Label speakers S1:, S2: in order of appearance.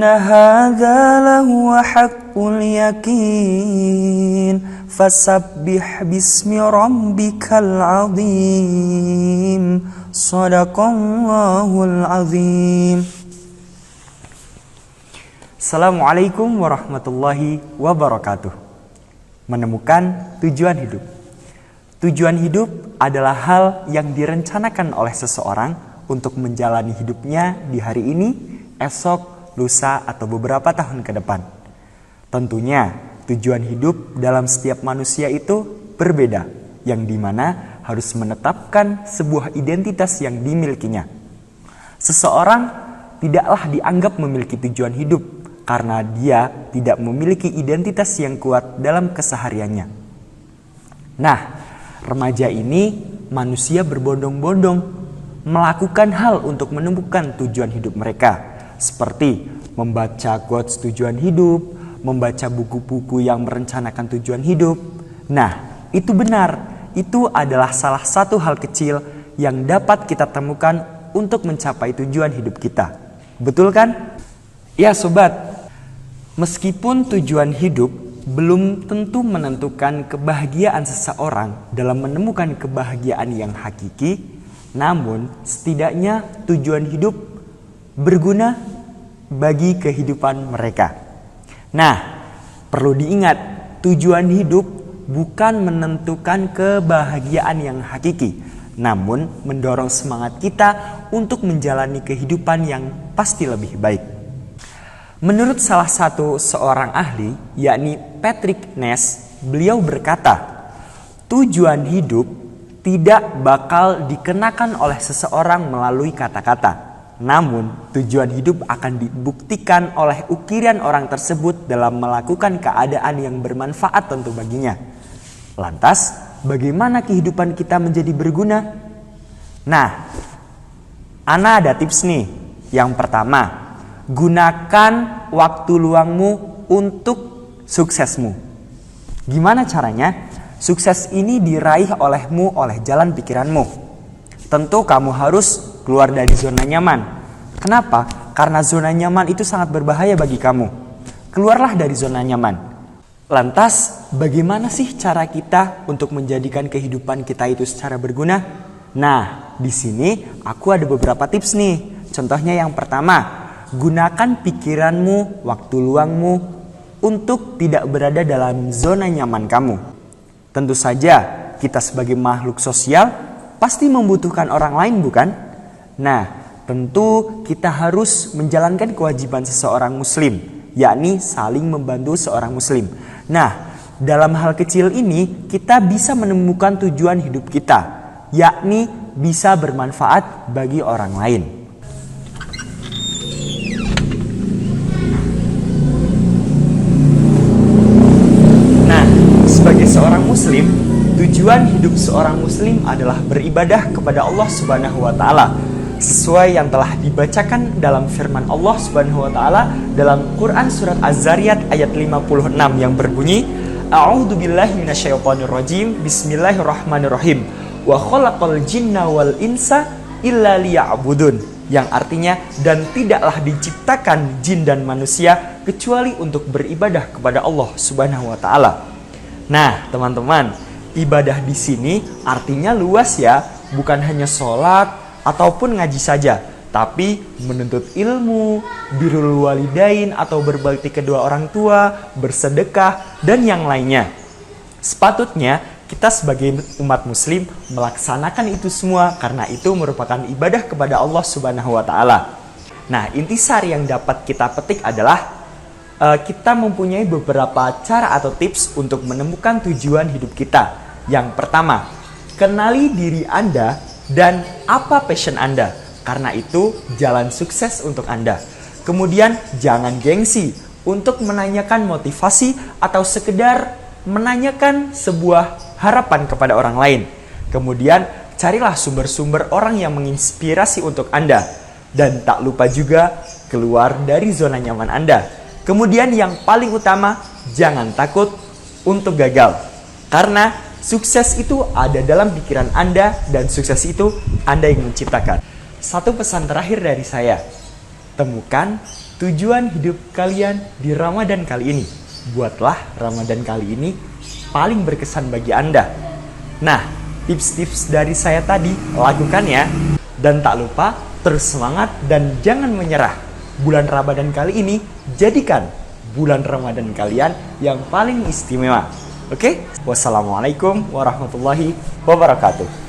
S1: hadza lahu haqqul yakin fasabbih bismi rabbikal azim. Shadaqallahul azim. Assalamualaikum warahmatullahi wabarakatuh. Menemukan tujuan hidup. Tujuan hidup adalah hal yang direncanakan oleh seseorang untuk menjalani hidupnya di hari ini, esok, lusa, atau beberapa tahun ke depan. Tentunya tujuan hidup dalam setiap manusia itu berbeda, yang dimana harus menetapkan sebuah identitas yang dimilikinya. Seseorang tidaklah dianggap memiliki tujuan hidup karena dia tidak memiliki identitas yang kuat dalam kesehariannya. Nah, remaja ini manusia berbondong-bondong melakukan hal untuk menemukan tujuan hidup mereka, seperti membaca quotes tujuan hidup, membaca buku-buku yang merencanakan tujuan hidup. Nah, itu benar, itu adalah salah satu hal kecil yang dapat kita temukan untuk mencapai tujuan hidup kita. Betul kan? Ya sobat, meskipun tujuan hidup belum tentu menentukan kebahagiaan seseorang dalam menemukan kebahagiaan yang hakiki, namun setidaknya tujuan hidup berguna bagi kehidupan mereka. Nah, perlu diingat, tujuan hidup bukan menentukan kebahagiaan yang hakiki, namun mendorong semangat kita untuk menjalani kehidupan yang pasti lebih baik. Menurut salah satu seorang ahli, yakni Patrick Ness, beliau berkata, tujuan hidup tidak bakal dikenakan oleh seseorang melalui kata-kata. Namun, tujuan hidup akan dibuktikan oleh ukiran orang tersebut dalam melakukan keadaan yang bermanfaat tentu baginya. Lantas, bagaimana kehidupan kita menjadi berguna? Nah, Ana ada tips nih. Yang pertama, gunakan waktu luangmu untuk suksesmu. Gimana caranya? Sukses ini diraih olehmu oleh jalan pikiranmu. Tentu kamu harus keluar dari zona nyaman. Kenapa? Karena zona nyaman itu sangat berbahaya bagi kamu. Keluarlah dari zona nyaman. Lantas, bagaimana sih cara kita untuk menjadikan kehidupan kita itu secara berguna? Nah, di sini aku ada beberapa tips nih. Contohnya yang pertama, gunakan pikiranmu, waktu luangmu untuk tidak berada dalam zona nyaman kamu. Tentu saja kita sebagai makhluk sosial pasti membutuhkan orang lain, bukan? Nah, tentu kita harus menjalankan kewajiban seseorang muslim, yakni saling membantu seorang muslim. Nah, dalam hal kecil ini kita bisa menemukan tujuan hidup kita, yakni bisa bermanfaat bagi orang lain. Sebagai seorang muslim, tujuan hidup seorang muslim adalah beribadah kepada Allah Subhanahu wa taala sesuai yang telah dibacakan dalam firman Allah Subhanahu wa taala dalam Quran surat Az-Zariyat ayat 56 yang berbunyi, A'udzubillahi minasyaitonirrajim, Bismillahirrahmanirrahim. Wa khalaqal jinna wal insa illa liya'budun, yang artinya dan tidaklah diciptakan jin dan manusia kecuali untuk beribadah kepada Allah Subhanahu wa taala. Nah, teman-teman, ibadah di sini artinya luas ya, bukan hanya sholat ataupun ngaji saja, tapi menuntut ilmu, birrul walidain atau berbakti kedua orang tua, bersedekah, dan yang lainnya. Sepatutnya kita sebagai umat muslim melaksanakan itu semua karena itu merupakan ibadah kepada Allah Subhanahu wa taala. Nah, intisari yang dapat kita petik adalah kita mempunyai beberapa cara atau tips untuk menemukan tujuan hidup kita. Yang pertama, kenali diri Anda dan apa passion Anda. Karena itu, jalan sukses untuk Anda. Kemudian, jangan gengsi untuk menanyakan motivasi atau sekedar menanyakan sebuah harapan kepada orang lain. Kemudian, carilah sumber-sumber orang yang menginspirasi untuk Anda. Dan tak lupa juga keluar dari zona nyaman Anda. Kemudian yang paling utama, jangan takut untuk gagal. Karena sukses itu ada dalam pikiran Anda dan sukses itu Anda yang menciptakan. Satu pesan terakhir dari saya, temukan tujuan hidup kalian di Ramadan kali ini. Buatlah Ramadan kali ini paling berkesan bagi Anda. Nah, tips-tips dari saya tadi lakukan ya. Dan tak lupa terus semangat dan jangan menyerah. Bulan Ramadan kali ini jadikan bulan Ramadan kalian yang paling istimewa. Oke? Wassalamualaikum warahmatullahi wabarakatuh.